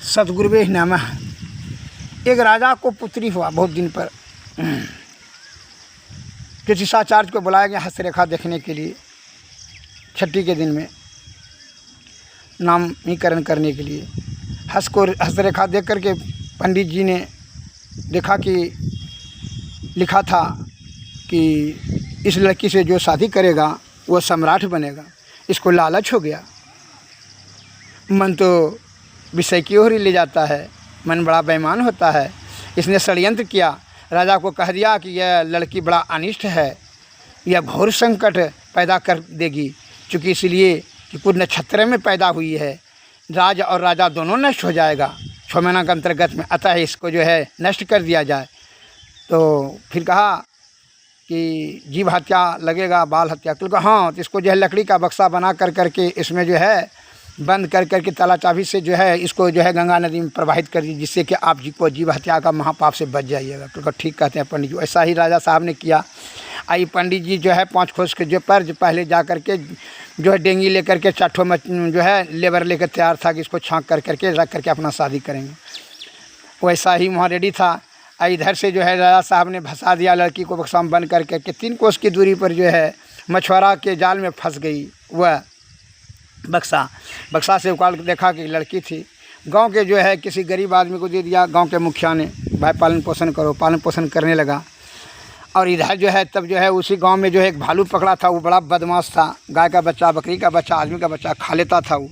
सतगुरुवे नमः। एक राजा को पुत्री हुआ बहुत दिन पर। ज्योतिषाचार्य को बुलाया गया हस्तरेखा देखने के लिए, छठी के दिन में नामीकरण करने के लिए। हस्तरेखा देख करके पंडित जी ने देखा कि लिखा था कि इस लड़की से जो शादी करेगा वो सम्राट बनेगा। इसको लालच हो गया, मन तो विषय की ओर ही ले जाता है, मन बड़ा बेईमान होता है। इसने षड्यंत्र किया, राजा को कह दिया कि यह लड़की बड़ा अनिष्ट है, यह घोर संकट पैदा कर देगी, चूँकि इसलिए कि कुछ नक्षत्र में पैदा हुई है, राज और राजा दोनों नष्ट हो जाएगा 6 महीना के अंतर्गत में, अतः इसको जो है नष्ट कर दिया जाए। तो फिर कहा कि जीव हत्या लगेगा, बाल हत्या। तो कहा हाँ, तो इसको जो है लकड़ी का बक्सा बना कर करके इसमें जो है बंद कर करके ताला चाबी से जो है इसको जो है गंगा नदी में प्रवाहित कर दीजिए, जिससे कि आप जी को जीव हत्या का महापाप से बच जाइएगा। तो ठीक कहते हैं पंडित जी। ऐसा ही राजा साहब ने किया। आई पंडित जी जो है 5 कोस के जो पर पहले जा कर के जो है डेंगी लेकर के चाठों में जो है लेबर लेकर तैयार था कि इसको छाँक कर करके रख करके अपना शादी करेंगे। वैसा ही वहाँ रेडी था। इधर से जो है राजा साहब ने फंसा दिया लड़की को बक्सा में बंद करके के 3 कोस की दूरी पर जो है मछुआरा के जाल में फंस गई वह बक्सा से उकाल के देखा कि लड़की थी। गांव के जो है किसी गरीब आदमी को दे दिया, गांव के मुखिया ने, भाई पालन पोषण करो। पालन पोषण करने लगा। और इधर जो है तब जो है उसी गांव में जो है एक भालू पकड़ा था, वो बड़ा बदमाश था। गाय का बच्चा, बकरी का बच्चा, आदमी का बच्चा खा लेता था वो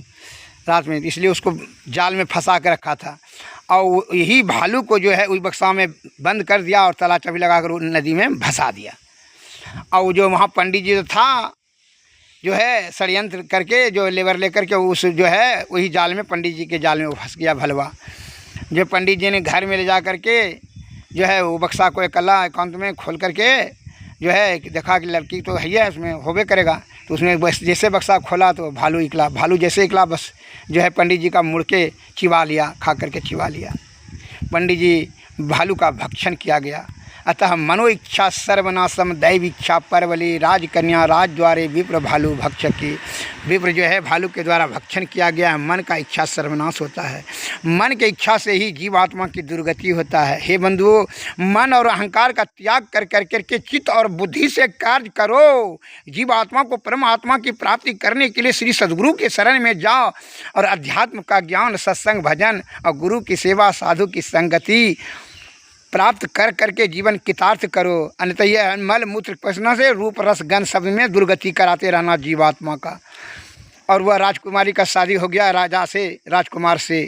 रात में, इसलिए उसको जाल में फंसा के रखा था। और यही भालू को जो है उस बक्सा में बंद कर दिया और ताला चाबी लगा कर नदी में भसा दिया। और जो वहाँ पंडित जी था जो है षड्यंत्र करके जो लेबर लेकर के उस जो है वही जाल में, पंडित जी के जाल में वो फंस गया भलवा। जो पंडित जी ने घर में ले जा करके जो है वो बक्सा को अकेला एकांत में खोल करके जो है देखा कि लड़की तो है उसमें होबे करेगा। तो उसमें बस जैसे बक्सा खोला तो भालू निकला। भालू जैसे निकला बस जो है पंडित जी का मुड़ के चिबा लिया, खा करके चिबा लिया। पंडित जी भालू का भक्षण किया गया। अतः मनो इच्छा सर्वनाशम दैव इच्छा परवली राजकन्या राजद्वारे विप्र भालू भक्षकी। विप्र जो है भालू के द्वारा भक्षण किया गया है। मन का इच्छा सर्वनाश होता है, मन के इच्छा से ही जीवात्मा की दुर्गति होता है। हे बंधुओं, मन और अहंकार का त्याग कर करके चित्त और बुद्धि से कार्य करो। जीवात्मा को परमात्मा की प्राप्ति करने के लिए श्री सद्गुरु के शरण में जाओ और अध्यात्म का ज्ञान, सत्संग, भजन और गुरु की सेवा, साधु की संगति प्राप्त कर करके जीवन कृतार्थ करो। अन्यथा यह मल मूत्र पसीना से रूप रस गंध शब्द में दुर्गति कराते रहना जीवात्मा का। और वह राजकुमारी का शादी हो गया राजा से, राजकुमार से।